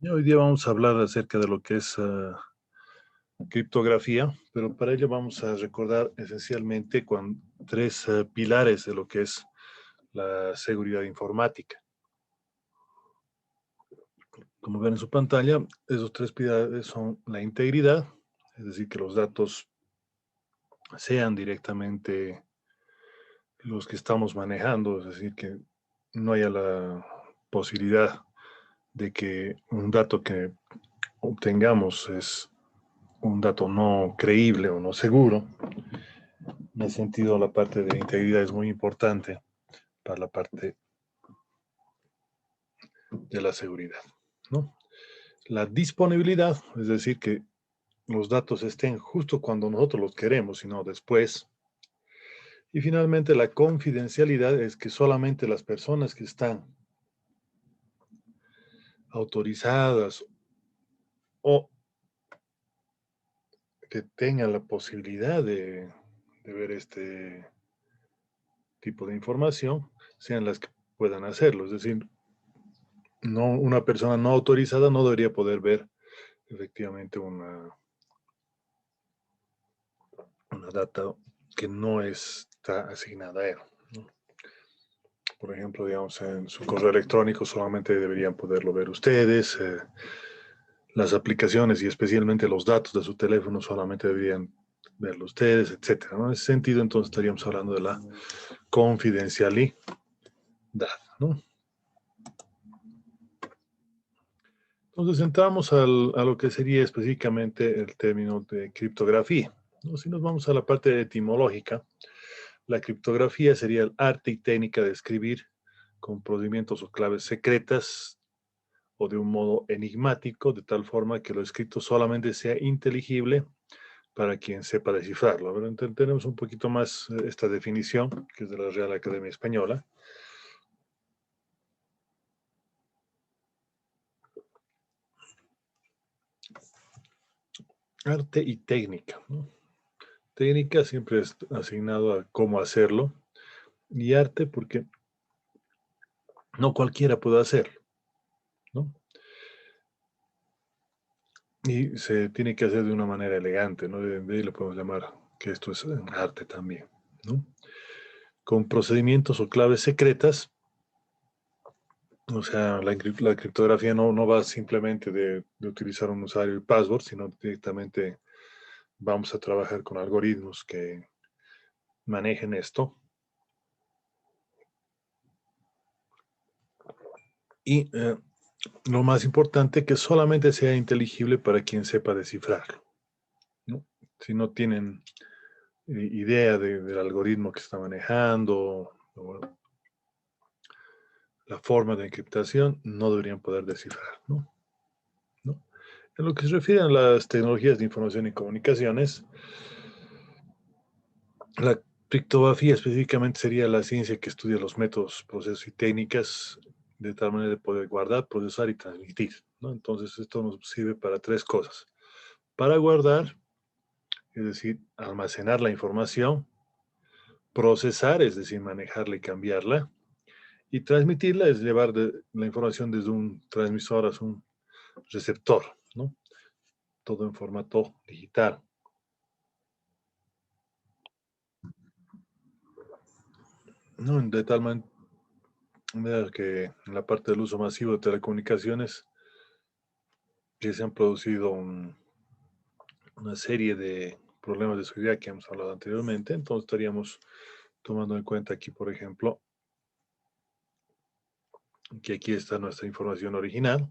Y hoy día vamos a hablar acerca de lo que es criptografía, pero para ello vamos a recordar esencialmente tres pilares de lo que es la seguridad informática. Como ven en su pantalla, esos tres pilares son la integridad, es decir, que los datos sean directamente los que estamos manejando, es decir, que no haya la posibilidad de que un dato que obtengamos es un dato no creíble o no seguro. En ese sentido, la parte de integridad es muy importante para la parte de la seguridad, ¿no? La disponibilidad, es decir, que los datos estén justo cuando nosotros los queremos y no después. Y finalmente, la confidencialidad es que solamente las personas que están autorizadas o que tengan la posibilidad de ver este tipo de información sean las que puedan hacerlo. Es decir, no, una persona no autorizada no debería poder ver efectivamente una data que no está asignada a él, ¿no? Por ejemplo, digamos, en su correo electrónico solamente deberían poderlo ver ustedes. Las aplicaciones y especialmente los datos de su teléfono solamente deberían verlo ustedes, etcétera, ¿no? En ese sentido, entonces estaríamos hablando de la confidencialidad, ¿no? Entonces entramos a lo que sería específicamente el término de criptografía, ¿no? Si nos vamos a la parte etimológica, la criptografía sería el arte y técnica de escribir con procedimientos o claves secretas o de un modo enigmático, de tal forma que lo escrito solamente sea inteligible para quien sepa descifrarlo. A ver, tenemos un poquito más esta definición, que es de la Real Academia Española. Arte y técnica, ¿no? Técnica siempre es asignado a cómo hacerlo, y arte porque no cualquiera puede hacerlo, ¿no? Y se tiene que hacer de una manera elegante, ¿no? De ahí lo podemos llamar que esto es arte también, ¿no? Con procedimientos o claves secretas, o sea, la criptografía no va simplemente de utilizar un usuario y password, sino directamente vamos a trabajar con algoritmos que manejen esto. Y lo más importante, que solamente sea inteligible para quien sepa descifrarlo, ¿no? Si no tienen idea del algoritmo que está manejando o la forma de encriptación, no deberían poder descifrar, ¿no? ¿No? En lo que se refiere a las tecnologías de información y comunicaciones, la criptografía específicamente sería la ciencia que estudia los métodos, procesos y técnicas de tal manera de poder guardar, procesar y transmitir, ¿no? Entonces, esto nos sirve para tres cosas. Para guardar, es decir, almacenar la información; procesar, es decir, manejarla y cambiarla; y transmitirla, es llevar la información desde un transmisor a un receptor, ¿no? Todo en formato digital. ¿No? De tal manera que en la parte del uso masivo de telecomunicaciones que se han producido una serie de problemas de seguridad que hemos hablado anteriormente. Entonces estaríamos tomando en cuenta aquí, por ejemplo, que aquí está nuestra información original.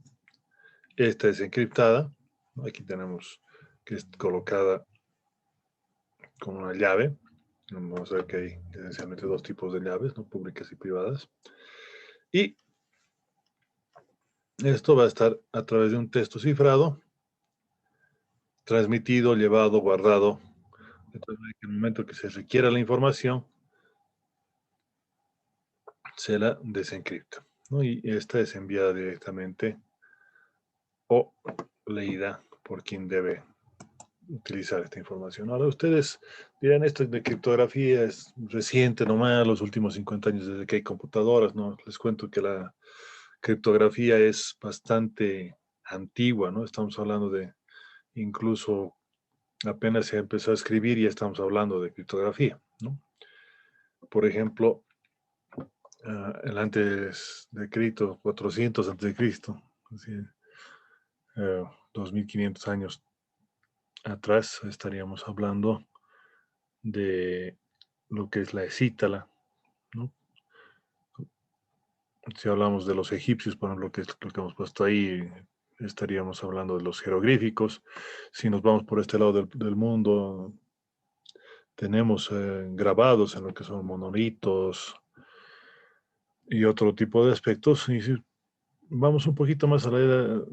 Esta es encriptada. Aquí tenemos que es colocada con una llave. Vamos a ver que hay esencialmente dos tipos de llaves, ¿no? Públicas y privadas. Y esto va a estar a través de un texto cifrado, transmitido, llevado, guardado, de tal manera que en el momento que se requiera la información, se la desencripta, ¿no? Y esta es enviada directamente o leída por quien debe utilizar esta información. Ahora ustedes dirán, esto de criptografía es reciente nomás, los últimos 50 años desde que hay computadoras, ¿no? Les cuento que la criptografía es bastante antigua, ¿no? Estamos hablando de incluso apenas se empezó a escribir y ya estamos hablando de criptografía, ¿no? Por ejemplo, el antes de Cristo, 400 antes de Cristo, así, 2500 años atrás, estaríamos hablando de lo que es la escítala, ¿no? Si hablamos de los egipcios, por ejemplo, que es lo que hemos puesto ahí, estaríamos hablando de los jeroglíficos. Si nos vamos por este lado del mundo, tenemos grabados en lo que son monolitos y otro tipo de aspectos. Y si vamos un poquito más a la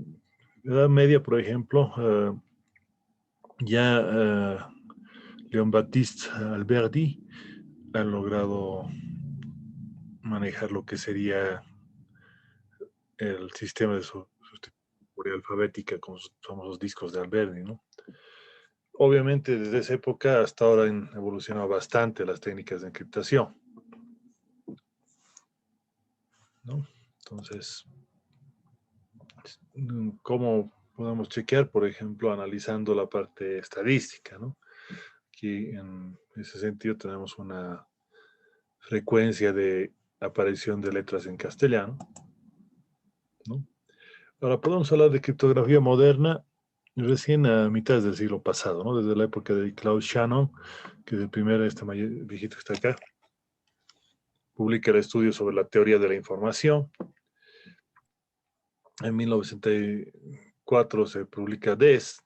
Edad Media, por ejemplo, ya Leon Baptiste Alberti ha logrado manejar lo que sería el sistema de sustitución alfabética con sus famosos discos de Alberti, ¿no? Obviamente, desde esa época hasta ahora han evolucionado bastante las técnicas de encriptación, ¿no? Entonces, ¿cómo podemos chequear? Por ejemplo, analizando la parte estadística, ¿no? Aquí, en ese sentido, tenemos una frecuencia de aparición de letras en castellano, ¿no? Ahora, podemos hablar de criptografía moderna recién a mitad del siglo pasado, ¿no? Desde la época de Claude Shannon, que es el primer viejito que está acá, publica el estudio sobre la teoría de la información. En 1904 se publica DES,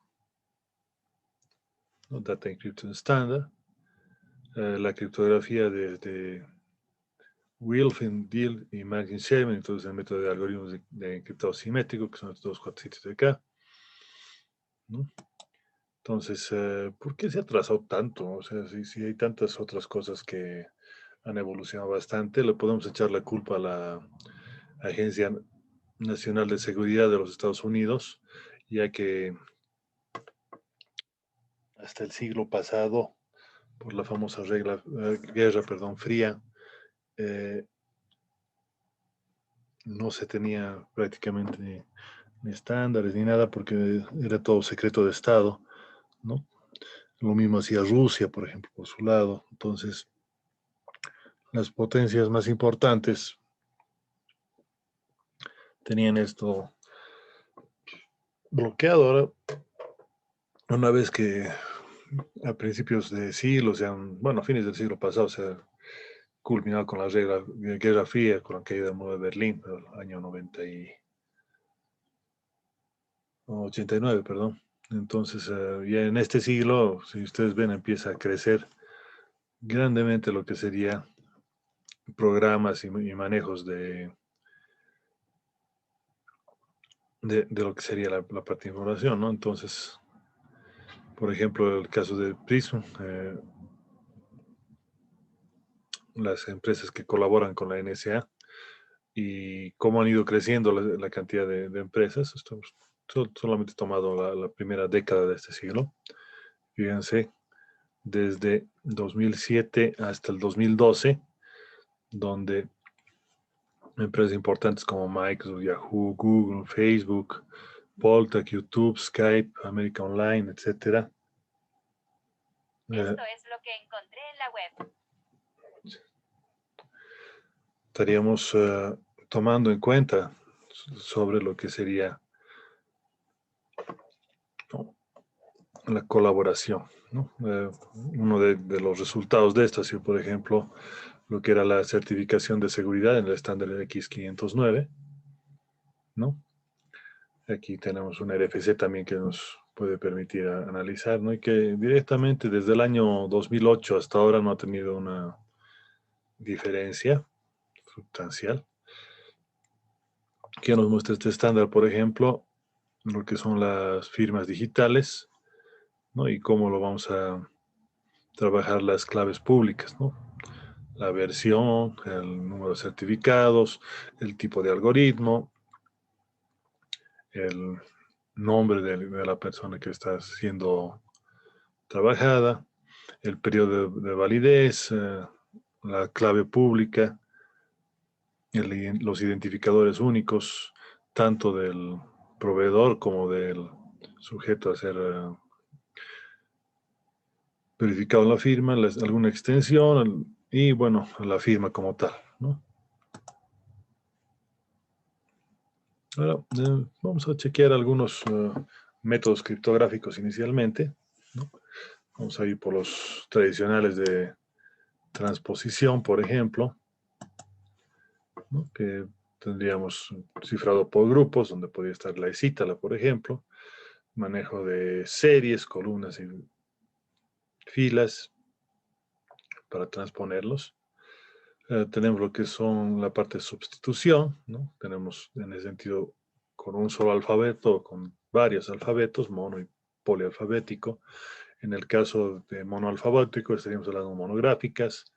¿no? Data Encryption Standard. La criptografía de Wilhelm Deal y Martin Shellman, entonces el método de algoritmos de encriptado simétrico, que son estos dos cuatricitos de acá, ¿no? Entonces, ¿por qué se ha atrasado tanto? O sea, si hay tantas otras cosas que han evolucionado bastante, le podemos echar la culpa a la Agencia Nacional de Seguridad de los Estados Unidos, ya que hasta el siglo pasado, por la famosa guerra, perdón, fría, eh, no se tenía prácticamente ni estándares ni nada porque era todo secreto de Estado, ¿no? Lo mismo hacía Rusia, por ejemplo, por su lado. Entonces, las potencias más importantes tenían esto bloqueado. Ahora, una vez que a principios de siglo, o sea, bueno, a fines del siglo pasado, se ha culminado con la Guerra Fría, con la caída del muro de Berlín, el año 89, perdón. Entonces, ya en este siglo, si ustedes ven, empieza a crecer grandemente lo que sería programas y manejos de lo que sería la parte de información, ¿no? Entonces, por ejemplo, el caso de Prism, las empresas que colaboran con la NSA y cómo han ido creciendo la cantidad de empresas. Estamos solamente tomado la primera década de este siglo. Fíjense, desde 2007 hasta el 2012, donde empresas importantes como Microsoft, Yahoo, Google, Facebook, Poltec, YouTube, Skype, América Online, etcétera. Esto es lo que encontré en la web. Estaríamos tomando en cuenta sobre lo que sería, ¿no?, la colaboración, ¿no? Uno de los resultados de esto ha sido, por ejemplo, lo que era la certificación de seguridad en el estándar X509, ¿no? Aquí tenemos un RFC también que nos puede permitir analizar, ¿no? Y que directamente desde el año 2008 hasta ahora no ha tenido una diferencia sustancial. Que nos muestra este estándar, por ejemplo, lo que son las firmas digitales, ¿no? Y cómo lo vamos a trabajar las claves públicas, ¿no? La versión, el número de certificados, el tipo de algoritmo, el nombre de la persona que está siendo trabajada, el periodo de validez, la clave pública, los identificadores únicos, tanto del proveedor como del sujeto a ser verificado en la firma, alguna extensión y, bueno, la firma como tal, ¿no? Ahora, vamos a chequear algunos métodos criptográficos inicialmente, ¿no? Vamos a ir por los tradicionales de transposición, por ejemplo, ¿no? Que tendríamos cifrado por grupos, donde podría estar la escítala, por ejemplo, manejo de series, columnas y filas para transponerlos. Tenemos lo que son la parte de sustitución, ¿no? Tenemos en ese sentido con un solo alfabeto o con varios alfabetos, mono y polialfabético. En el caso de monoalfabético estaríamos hablando de monográficas,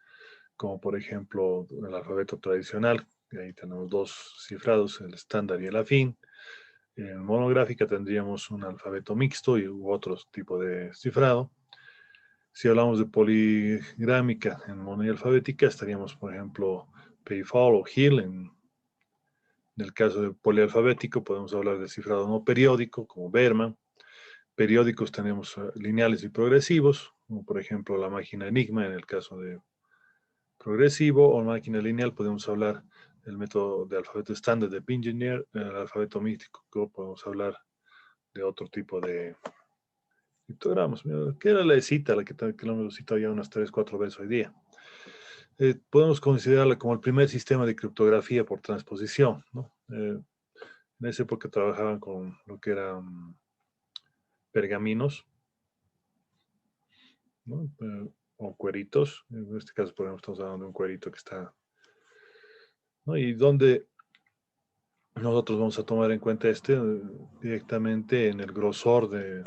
como por ejemplo el alfabeto tradicional, ahí tenemos dos cifrados, el estándar y el afín. En monográfica tendríamos un alfabeto mixto y otro tipo de cifrado. Si hablamos de poligrámica en monoalfabética, estaríamos, por ejemplo, Payfall o Hill. En el caso de polialfabético, podemos hablar de cifrado no periódico, como Berman. Periódicos tenemos lineales y progresivos, como por ejemplo la máquina Enigma en el caso de progresivo, o máquina lineal podemos hablar del método de alfabeto estándar de Pingeneer. El alfabeto místico podemos hablar de otro tipo de criptogramas. ¿Qué era la cita? La que lo hemos citado ya unas 3, 4 veces hoy día. Podemos considerarla como el primer sistema de criptografía por transposición, ¿no? En esa época trabajaban con lo que eran pergaminos, ¿no? O cueritos. En este caso, por ejemplo, estamos hablando de un cuerito que está, ¿no? Y donde nosotros vamos a tomar en cuenta directamente en el grosor del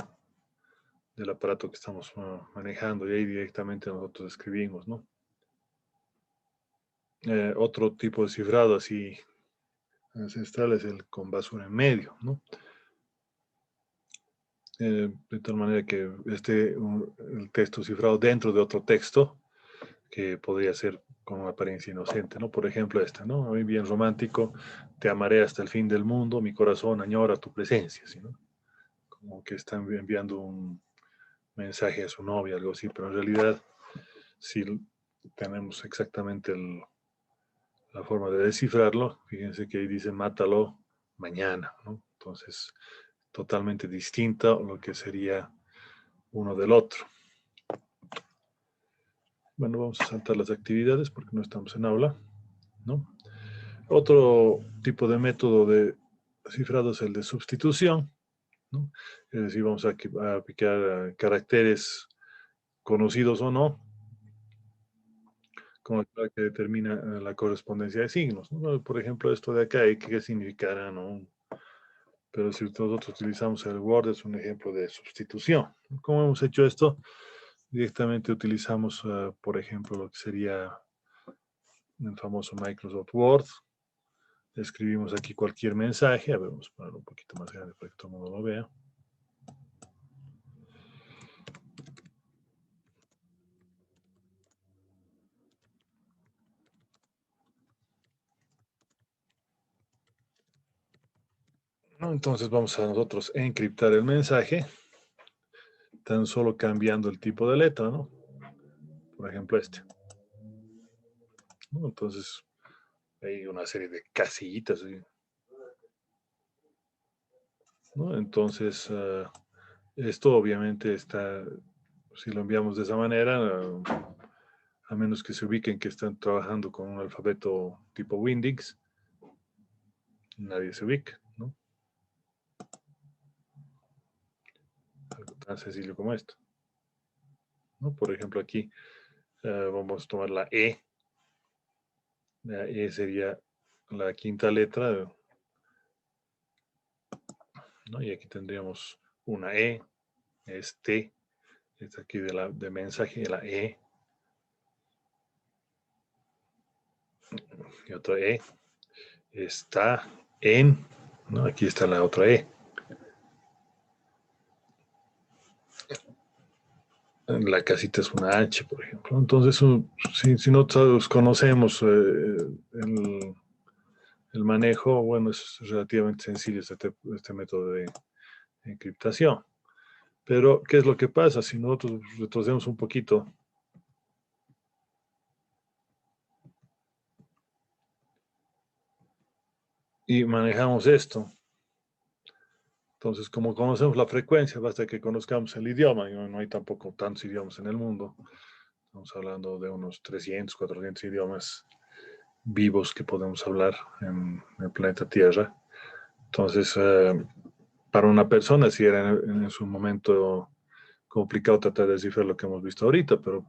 aparato que estamos manejando, y ahí directamente nosotros escribimos, ¿no? Otro tipo de cifrado así ancestral es el con basura en medio, ¿no? De tal manera que el texto cifrado dentro de otro texto que podría ser con una apariencia inocente, ¿no? Por ejemplo, ¿no? Muy bien romántico, te amaré hasta el fin del mundo, mi corazón añora tu presencia, ¿sí, no? Como que están enviando un mensaje a su novia, algo así, pero en realidad, si tenemos exactamente la forma de descifrarlo, fíjense que ahí dice mátalo mañana, ¿no? Entonces, totalmente distinto lo que sería uno del otro. Bueno, vamos a saltar las actividades porque no estamos en aula, ¿no? Otro tipo de método de cifrado es el de sustitución, ¿no? Es decir, vamos a aplicar caracteres conocidos o no, como la que determina la correspondencia de signos, ¿no? Por ejemplo, esto de acá, ¿qué significará, no? Pero si nosotros utilizamos el Word, es un ejemplo de sustitución. ¿Cómo hemos hecho esto? Directamente utilizamos, por ejemplo, lo que sería el famoso Microsoft Word. Escribimos aquí cualquier mensaje. A ver, vamos a ponerlo un poquito más grande para que todo el mundo lo vea. Entonces vamos a nosotros encriptar el mensaje, tan solo cambiando el tipo de letra, ¿no? Por ejemplo, ¿no? Entonces, hay una serie de casillitas, ¿sí? ¿No? Entonces, esto obviamente está, si lo enviamos de esa manera, a menos que se ubiquen que están trabajando con un alfabeto tipo Windix, nadie se ubica, ¿no? Algo tan sencillo como esto, ¿no? Por ejemplo, aquí vamos a tomar la E. La E sería la quinta letra, ¿no? Y aquí tendríamos una E, es T, es aquí de mensaje, la E, y otra E, está en, ¿no? Aquí está la otra E. La casita es una H, por ejemplo. Entonces, si nosotros conocemos el el manejo, bueno, es relativamente sencillo este método de encriptación. Pero, ¿qué es lo que pasa? Si nosotros retrocedemos un poquito, y manejamos esto, entonces, como conocemos la frecuencia, basta que conozcamos el idioma, y no hay tampoco tantos idiomas en el mundo. Estamos hablando de unos 300, 400 idiomas vivos que podemos hablar en el planeta Tierra. Entonces, para una persona, sí era en su momento complicado tratar de descifrar lo que hemos visto ahorita, pero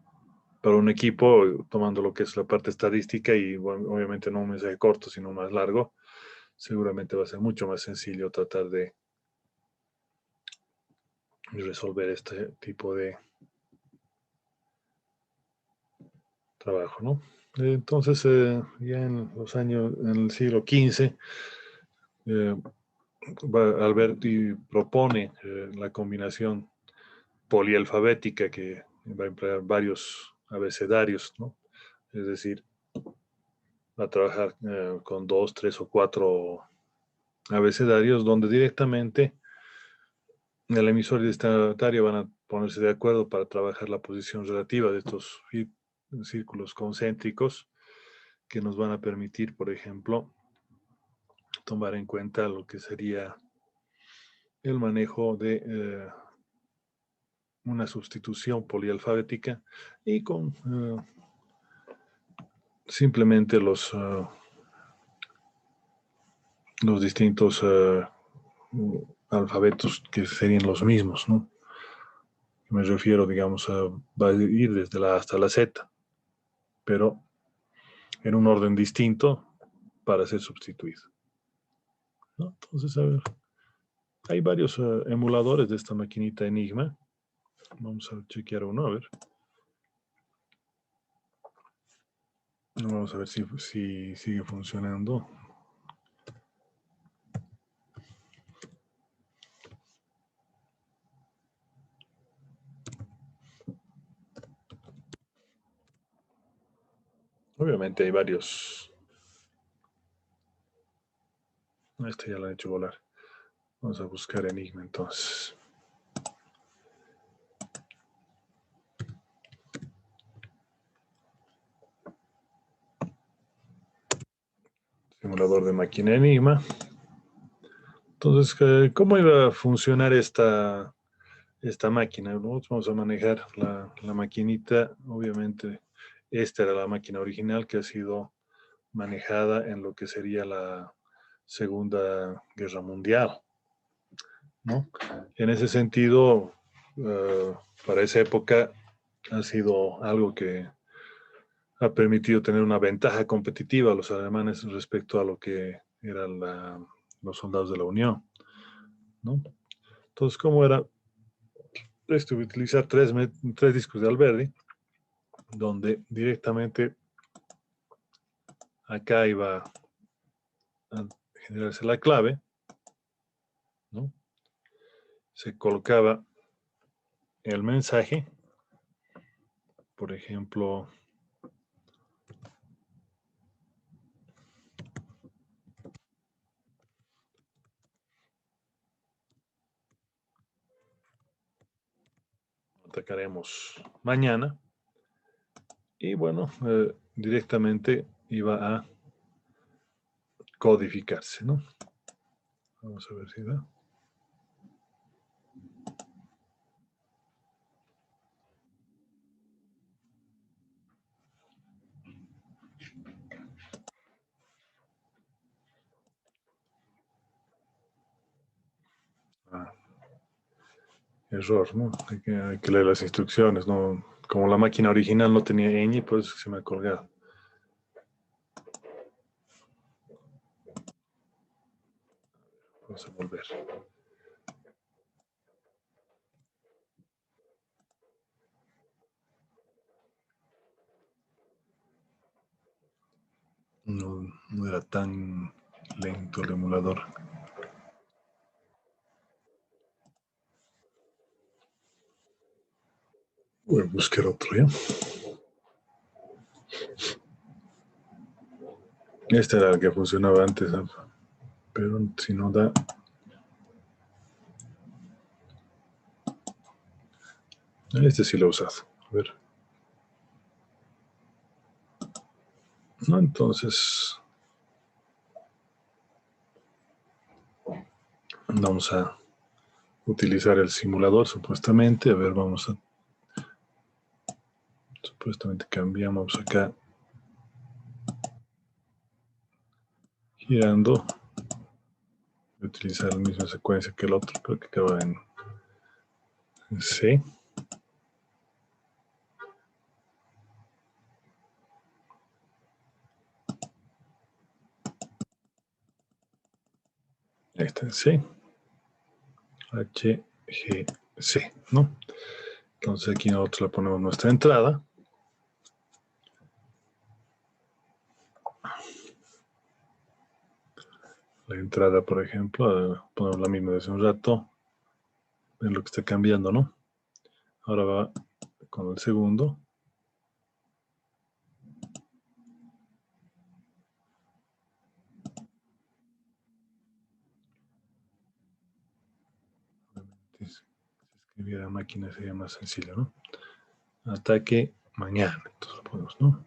para un equipo, tomando lo que es la parte estadística y bueno, obviamente no un mensaje corto, sino más largo, seguramente va a ser mucho más sencillo tratar de resolver este tipo de trabajo, ¿no? Entonces, ya en los años, en el siglo XV, eh, Alberti propone la combinación polialfabética que va a emplear varios abecedarios, ¿no? Es decir, va a trabajar con dos, tres o cuatro abecedarios donde directamente el emisor y el destinatario van a ponerse de acuerdo para trabajar la posición relativa de estos círculos concéntricos que nos van a permitir, por ejemplo, tomar en cuenta lo que sería el manejo de una sustitución polialfabética y con simplemente los distintos alfabetos que serían los mismos, ¿no? Me refiero, digamos, va a ir desde la A hasta la Z, pero en un orden distinto para ser sustituido, ¿no? Entonces, a ver, hay varios emuladores de esta maquinita Enigma. Vamos a chequear uno, a ver. Vamos a ver si sigue funcionando. Obviamente hay varios. Este ya lo han hecho volar. Vamos a buscar Enigma entonces. Simulador de máquina Enigma. Entonces, ¿cómo iba a funcionar esta máquina? Nosotros vamos a manejar la maquinita. Obviamente, esta era la máquina original que ha sido manejada en lo que sería la Segunda Guerra Mundial, ¿no? En ese sentido, para esa época ha sido algo que ha permitido tener una ventaja competitiva a los alemanes respecto a lo que eran los soldados de la Unión, ¿no? Entonces, ¿cómo era esto? Utilizar tres discos de Alberti, donde directamente acá iba a generarse la clave, ¿no? Se colocaba el mensaje, por ejemplo, atacaremos mañana, y bueno, directamente iba a codificarse, ¿no? Vamos a ver si da. Ah, error, ¿no? Hay que leer las instrucciones, ¿no? Como la máquina original no tenía ñ, pues se me ha colgado. Vamos a volver. No era tan lento el emulador. Voy a buscar otro, ¿ya? Este era el que funcionaba antes, ¿no? Pero si no da... Este sí lo he usado. A ver. No, entonces... Vamos a utilizar el simulador, supuestamente. A ver, vamos a... Supuestamente cambiamos acá. Girando. Voy a utilizar la misma secuencia que el otro. Creo que acaba en C. Ahí está en C. H, G, C, ¿no? Entonces aquí nosotros le ponemos nuestra entrada. La entrada, por ejemplo, ponemos la misma de hace un rato. Ven lo que está cambiando, ¿no? Ahora va con el segundo. Si escribiera máquina sería más sencillo, ¿no? Ataque mañana. Entonces ponemos, ¿no?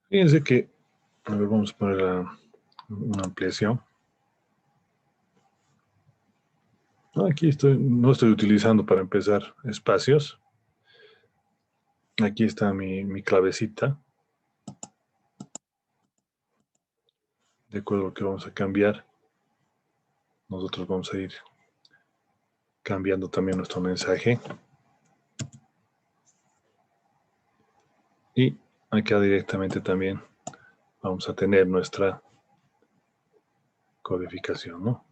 Fíjense que, a ver, vamos a poner una ampliación. Aquí no estoy utilizando para empezar espacios. Aquí está mi clavecita. De acuerdo a lo que vamos a cambiar, nosotros vamos a ir cambiando también nuestro mensaje. Y acá directamente también vamos a tener nuestra codificación, ¿no?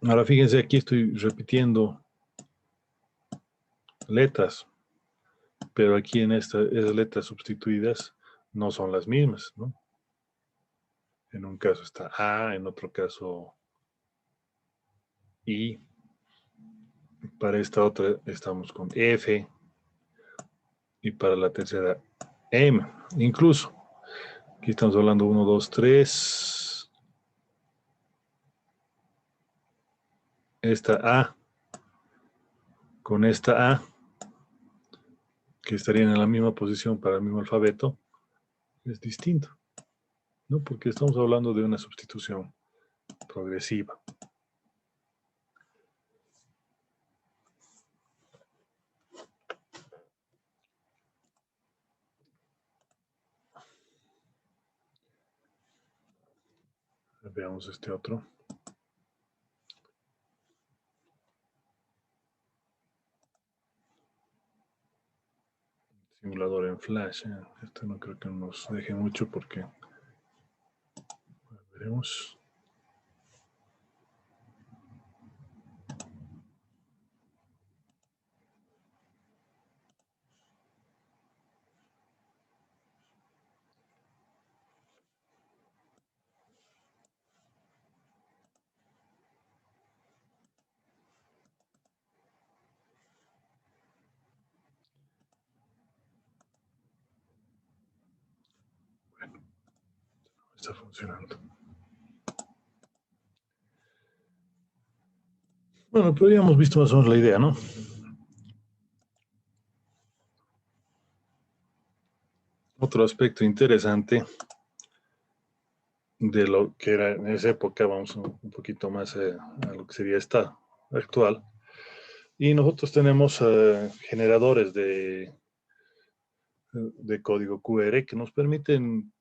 Ahora fíjense, aquí estoy repitiendo letras, pero aquí en esas letras sustituidas no son las mismas, ¿no? En un caso está A, en otro caso I. Para esta otra estamos con F. Y para la tercera M. Incluso, aquí estamos hablando 1, 2, 3. Esta A con esta A, que estarían en la misma posición para el mismo alfabeto, es distinto, ¿no? Porque estamos hablando de una sustitución progresiva. Veamos este otro. Simulador en Flash. Este no creo que nos deje mucho porque veremos. Bueno, está funcionando. Bueno, pero ya hemos visto más o menos la idea, ¿no? Otro aspecto interesante de lo que era en esa época, vamos un poquito más a lo que sería esta actual. Y nosotros tenemos generadores de código QR que nos permiten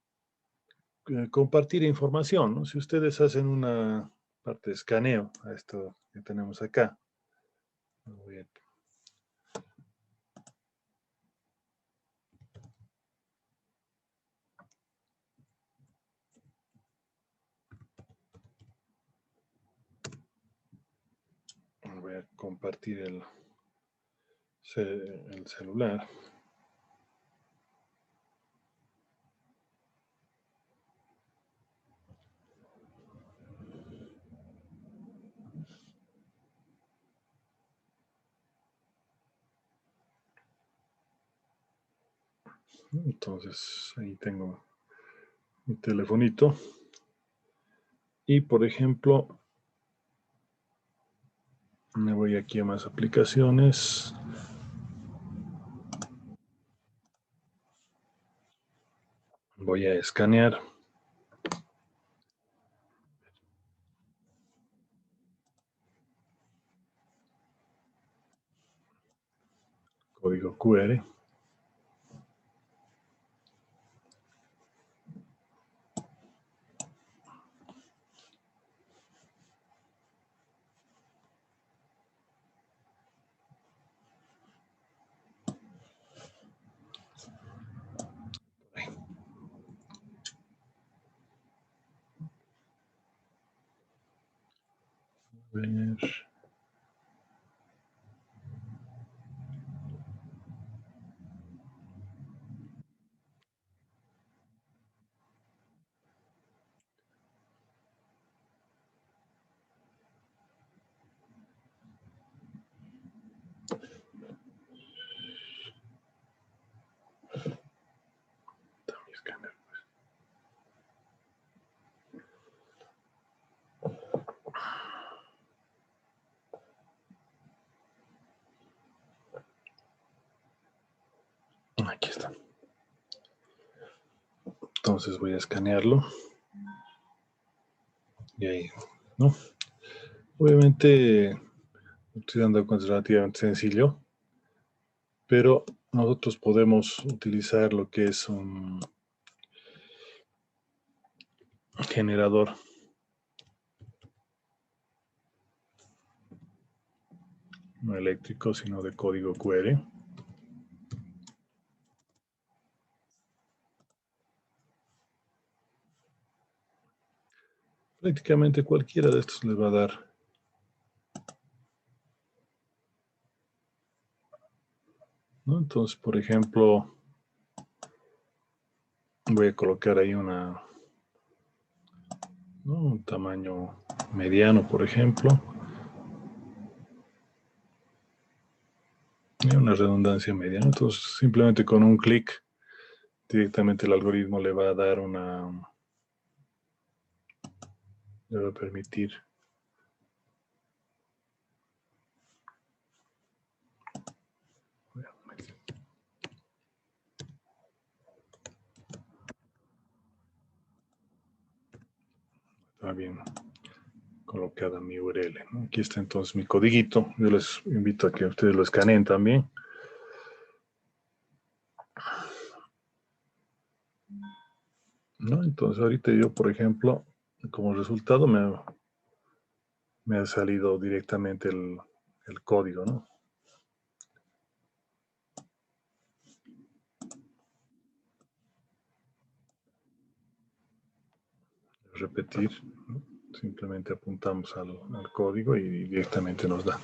compartir información, ¿no? Si ustedes hacen una parte de escaneo a esto que tenemos acá, voy a compartir el celular. Entonces, ahí tengo mi telefonito. Y, por ejemplo, me voy aquí a más aplicaciones. Voy a escanear. Código QR. Ver. Aquí está. Entonces voy a escanearlo. Y ahí, ¿no? Obviamente, estoy dando cuenta, es relativamente sencillo, pero nosotros podemos utilizar lo que es un generador no eléctrico, sino de código QR. Prácticamente cualquiera de estos les va a dar. ¿No? Entonces, por ejemplo, voy a colocar ahí ¿no? Un tamaño mediano, por ejemplo. Y una redundancia mediana. Entonces, simplemente con un clic, directamente el algoritmo le va a dar le va a permitir. Está bien colocada mi URL, ¿no? Aquí está entonces mi codiguito. Yo les invito a que ustedes lo escaneen también. ¿No? Entonces ahorita yo, por ejemplo, como resultado me ha salido directamente el código, ¿no? Repetir, ¿no? Simplemente apuntamos al código y directamente nos da.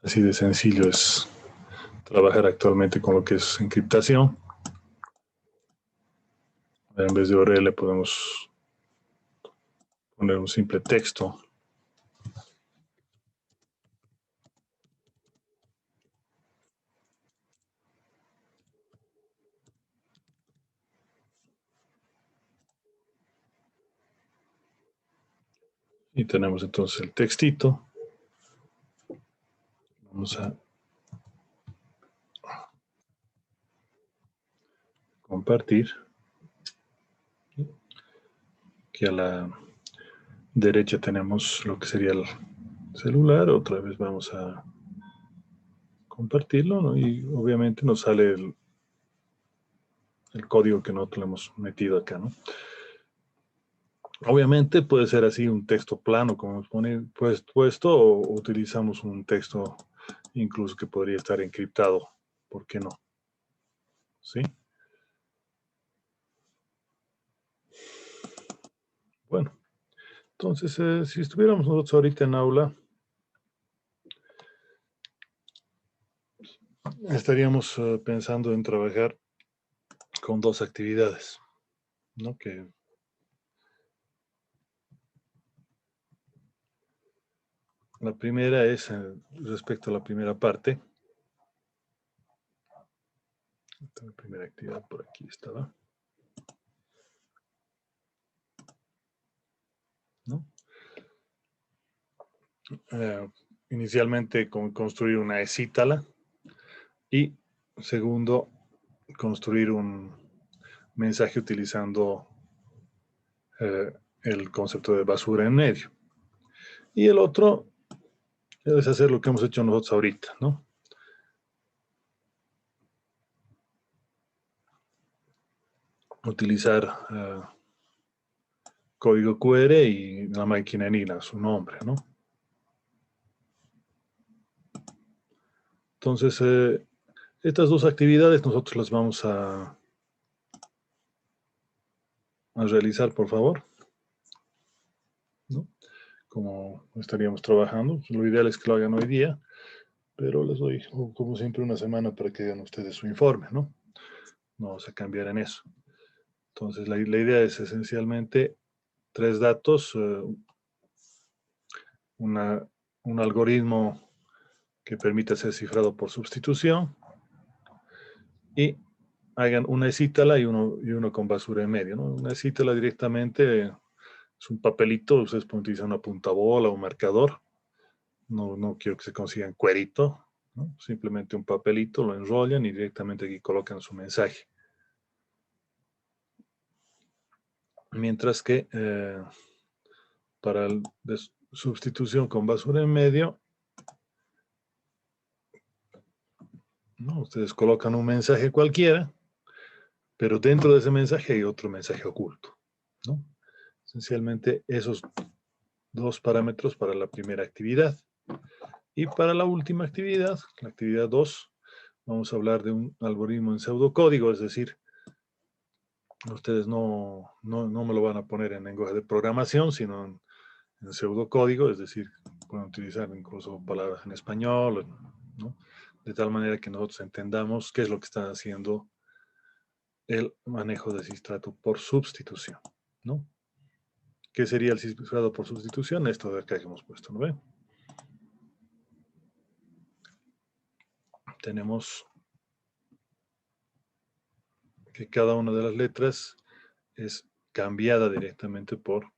Así de sencillo es trabajar actualmente con lo que es encriptación. En vez de URL podemos poner un simple texto. Y tenemos entonces el textito. Vamos a compartir. Aquí a la derecha tenemos lo que sería el celular. Otra vez vamos a compartirlo, ¿no? Y obviamente nos sale el código que nosotros le hemos metido acá, ¿no? Obviamente puede ser así un texto plano, como nos pone puesto, o utilizamos un texto incluso que podría estar encriptado. ¿Por qué no? ¿Sí? Bueno, entonces, si estuviéramos nosotros ahorita en aula, estaríamos pensando en trabajar con dos actividades, ¿no? Que la primera es respecto a la primera parte, Esta primera actividad por aquí estaba. ¿No? Inicialmente construir una escítala y segundo, construir un mensaje utilizando el concepto de basura en medio. Y el otro es hacer lo que hemos hecho nosotros ahorita, ¿no? Utilizar código QR y la máquina ENIGMA, su nombre, ¿no? Entonces, estas dos actividades nosotros las vamos a realizar, por favor, ¿no? Como estaríamos trabajando. Lo ideal es que lo hagan hoy día, pero les doy, como siempre, una semana para que hagan ustedes su informe, ¿no? No vamos a cambiar en eso. Entonces, la idea es esencialmente 3 datos, un algoritmo que permita ser cifrado por sustitución y hagan una escítala y uno con basura en medio, ¿no? Una escítala directamente es un papelito, ustedes pueden utilizar una puntabola o un marcador. No quiero que se consigan cuerito, ¿no? Simplemente un papelito, lo enrollan y directamente aquí colocan su mensaje. Mientras que para sustitución con basura en medio, ¿no? Ustedes colocan un mensaje cualquiera, pero dentro de ese mensaje hay otro mensaje oculto, ¿no? Esencialmente esos 2 parámetros para la primera actividad. Y para la última actividad, la actividad 2, vamos a hablar de un algoritmo en pseudocódigo, es decir, ustedes no me lo van a poner en lenguaje de programación, sino en pseudocódigo, es decir, pueden utilizar incluso palabras en español, ¿no? De tal manera que nosotros entendamos qué es lo que está haciendo el manejo de cifrado por sustitución, ¿no? ¿Qué sería el cifrado por sustitución? Esto de acá que hemos puesto, ¿no ven? Tenemos que cada una de las letras es cambiada directamente por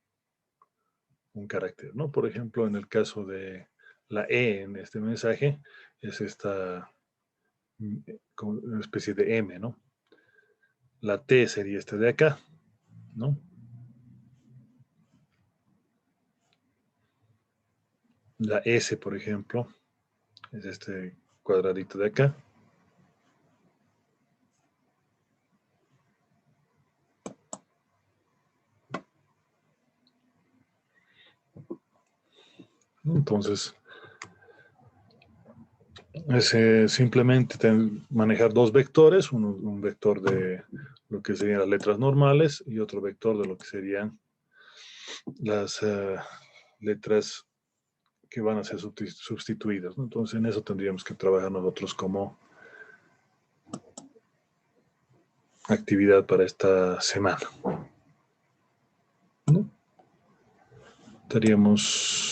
un carácter, ¿no? Por ejemplo, en el caso de la E en este mensaje, es esta una especie de M, ¿no? La T sería esta de acá, ¿no? La S, por ejemplo, es este cuadradito de acá. Entonces, es simplemente manejar 2 vectores, un vector de lo que serían las letras normales y otro vector de lo que serían las letras que van a ser sustituidas, ¿no? Entonces, en eso tendríamos que trabajar nosotros como actividad para esta semana, ¿no? Estaríamos